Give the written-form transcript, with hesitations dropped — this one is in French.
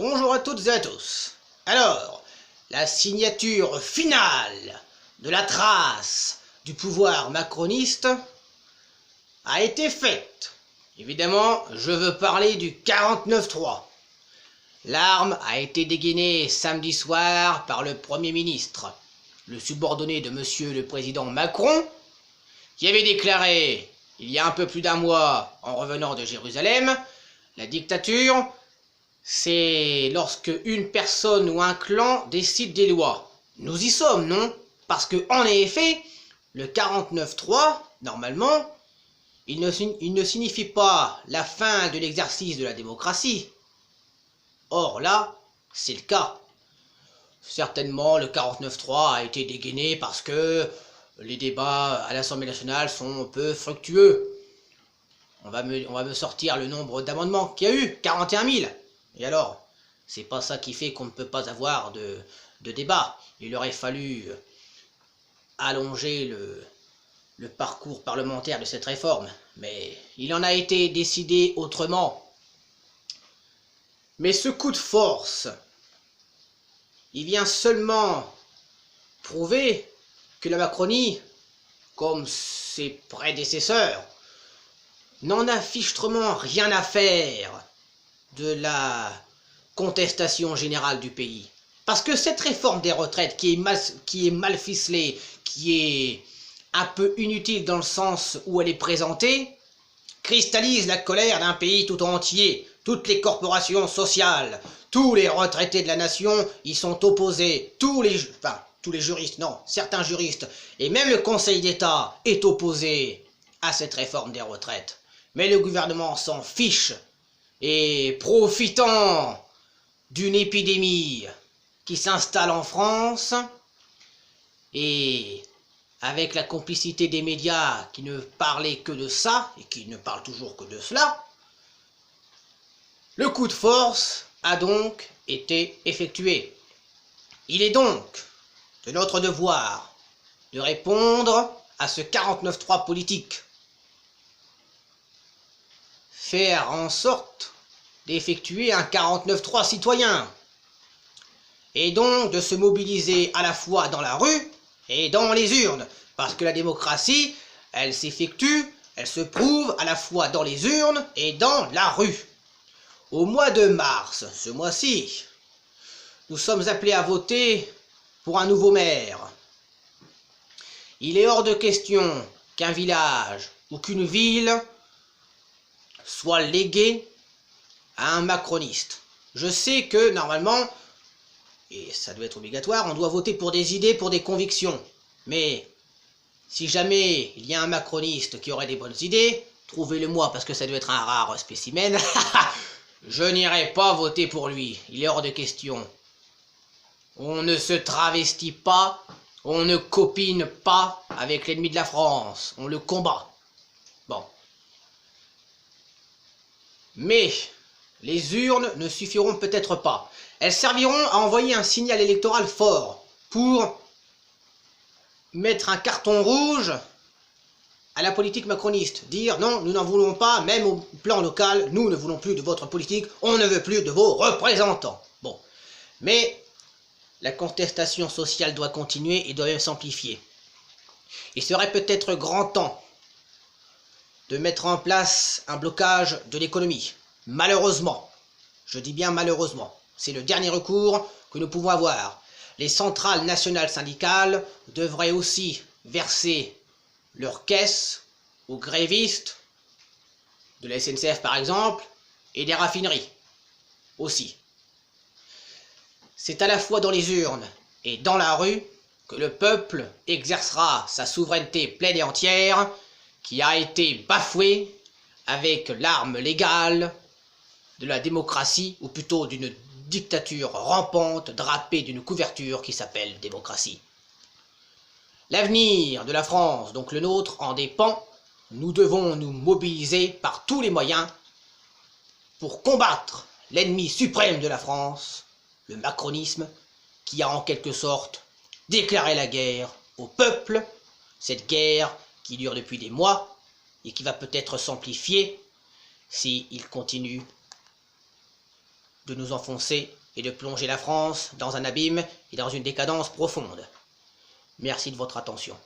Bonjour à toutes et à tous. Alors, la signature finale de la trace du pouvoir macroniste a été faite. Évidemment, je veux parler du 49.3. L'arme a été dégainée samedi soir par le Premier ministre, le subordonné de Monsieur le Président Macron, qui avait déclaré, il y a un peu plus d'un mois, en revenant de Jérusalem, la dictature, c'est lorsque une personne ou un clan décide des lois. Nous y sommes, non? Parce que, en effet, le 49.3, normalement, il ne signifie pas la fin de l'exercice de la démocratie. Or là, c'est le cas. Certainement, le 49.3 a été dégainé parce que les débats à l'Assemblée nationale sont un peu fructueux. On va me sortir le nombre d'amendements qu'il y a eu, 41 000. Et alors, c'est pas ça qui fait qu'on ne peut pas avoir de débat. Il aurait fallu allonger le parcours parlementaire de cette réforme, mais il en a été décidé autrement. Mais ce coup de force, il vient seulement prouver que la Macronie, comme ses prédécesseurs, n'en a fichtrement rien à faire de la contestation générale du pays. Parce que cette réforme des retraites qui est mal ficelée, qui est un peu inutile dans le sens où elle est présentée, cristallise la colère d'un pays tout entier. Toutes les corporations sociales, tous les retraités de la nation y sont opposés. Tous les juristes, non, certains juristes, et même le Conseil d'État est opposé à cette réforme des retraites. Mais le gouvernement s'en fiche. Et profitant d'une épidémie qui s'installe en France, et avec la complicité des médias qui ne parlaient que de ça, et qui ne parlent toujours que de cela, le coup de force a donc été effectué. Il est donc de notre devoir de répondre à ce 49.3 politique. Faire en sorte d'effectuer un 49.3 citoyen. Et donc de se mobiliser à la fois dans la rue et dans les urnes. Parce que la démocratie, elle s'effectue, elle se prouve à la fois dans les urnes et dans la rue. Au mois de mars, ce mois-ci, nous sommes appelés à voter pour un nouveau maire. Il est hors de question qu'un village ou qu'une ville soit légué à un macroniste. Je sais que normalement, et ça doit être obligatoire, on doit voter pour des idées, pour des convictions. Mais si jamais il y a un macroniste qui aurait des bonnes idées, trouvez-le-moi parce que ça doit être un rare spécimen. Je n'irai pas voter pour lui, il est hors de question. On ne se travestit pas, on ne copine pas avec l'ennemi de la France, on le combat. Bon. Mais les urnes ne suffiront peut-être pas. Elles serviront à envoyer un signal électoral fort pour mettre un carton rouge à la politique macroniste. Dire non, nous n'en voulons pas, même au plan local, nous ne voulons plus de votre politique, on ne veut plus de vos représentants. Bon. Mais la contestation sociale doit continuer et doit même s'amplifier. Il serait peut-être grand temps de mettre en place un blocage de l'économie. Malheureusement, je dis bien malheureusement, c'est le dernier recours que nous pouvons avoir. Les centrales nationales syndicales devraient aussi verser leurs caisses aux grévistes de la SNCF par exemple, et des raffineries aussi. C'est à la fois dans les urnes et dans la rue que le peuple exercera sa souveraineté pleine et entière qui a été bafouée avec l'arme légale de la démocratie, ou plutôt d'une dictature rampante drapée d'une couverture qui s'appelle démocratie. L'avenir de la France, donc le nôtre, en dépend. Nous devons nous mobiliser par tous les moyens pour combattre l'ennemi suprême de la France, le macronisme, qui a en quelque sorte déclaré la guerre au peuple, cette guerre qui dure depuis des mois et qui va peut-être s'amplifier s'il continue de nous enfoncer et de plonger la France dans un abîme et dans une décadence profonde. Merci de votre attention.